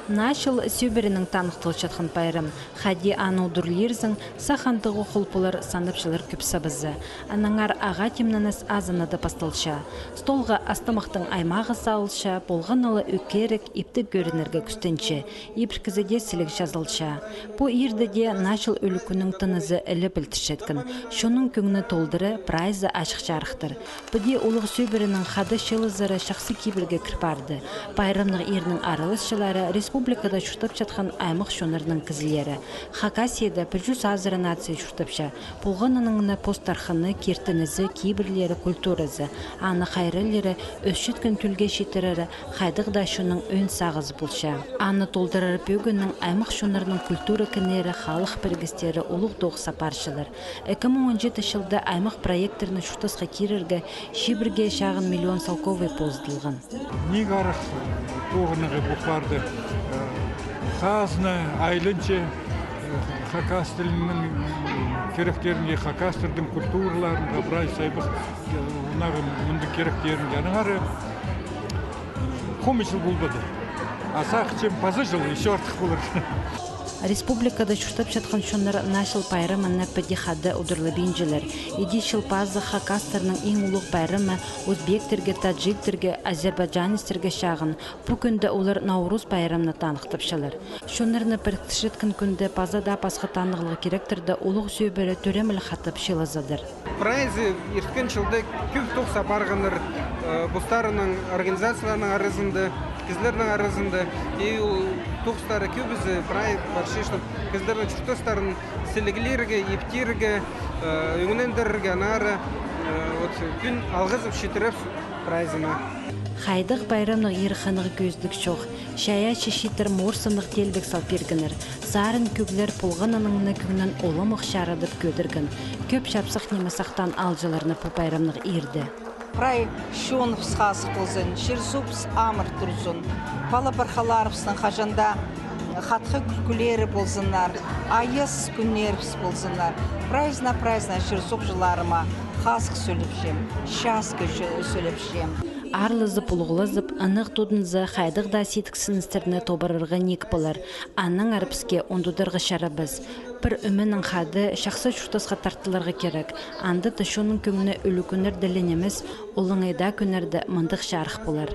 Нашыл сөберінің танықтыл жатқан байрам. Хади ану дурлерзің сахантығы құлпылар саныпшылар көпсі бізі. Анаңар аға темнаныз азынады пастылша. Столға астамақтың аймағы сауылша, болғаналы өкерік епті көрінерге күстенші. Епіркізіде сілік жазылша. Бұ ердіде нашыл өлікінің тынызы әлі білтішеткін. Шоның көңіні толдыры прайзы ашық жарықтыр. Бұде олық сөберінің қады шылызыры шақсы кейбірге кірпарды. Байрамның ерінің арылысшылары республикада шүртіп жатқан аймық шонырының кізілері. Хакасияда 100 азыры нация шүртіпші. Болғаныныңына посттархыны, кертінізі, кейбірлері культурызы. Аны қайрылері, өшіткін түлге шетірері, қайдық да шоның өн сағыз бұлша. Аны толдырыр бөгіннің аймық шонырының культура кінері, халық біргістері олық доғы сапаршылар. 2017 жылда аймақ проектеріні шүртісқа керерге шибірге шағын миллион салковый поздылған. Негарық оғынығы бұқарды қазына айлынче хакас тілінің керектерінде, хакастырдың культураларында бірай сайбық мұнды керектерінде аныңары қомышыл болбады. Асақ чем пазы жыл еще артық болыр. Республикада шүртіп жатқан шонлар нашыл пайрымына пәдихады ұдырлы бенжілер. Еди шылпазы хакастарының ең ұлық пайрымы өзбектерге, таджиктерге, азербайджанистерге шағын. Бұ күнді олар Наурыз пайрымына танықтыпшылар. Шонларыны біріктішіткен күнді пазада пасқа танығылығы керектерді ұлық сөйбері төремілі қатып шылызадыр. Прайзы ерткен жылды көп тоқса барғаныр бұстарының организацияларының арызында, кізлерінің арызында, тоқстары көбізі прайз баршештің кіздерінің чүртістарын селегілерге, ептерге, өңінендерге, анары күн алғызып шетіріп прайзына. Хайдық байрамның еріқанығы көздік шоқ. Шая шешетір морсымдық телбек салпергінір. Сарын көглер полғананыңны күннен олымық шарадып көдіргін. Көп шапсық немесақтан алжыларыны бұл байрамның ерді. Прай шонып сқасық болсын, шерсупс амыр тұрсын. Пала бархаларыпсың қажанда қатқы күлкілері болсынлар, айыз күнеріпс болсынлар. Прайзна шерсуп жыларыма қасық сөйлепшем, шасқы сөйлепшем. Арлызып, ұлғылызып, ынық тұдынызы қайдықда сетіксіністеріне тобырырға нек болар. Анның арпіске ондудырғы шарабыз. Бір үмінің қады шақсы шүртісқа тартыларға керек. Анды тұшының көңіні өлі күнер дәленеміз, олыңайда күнерді мындық шарық болар.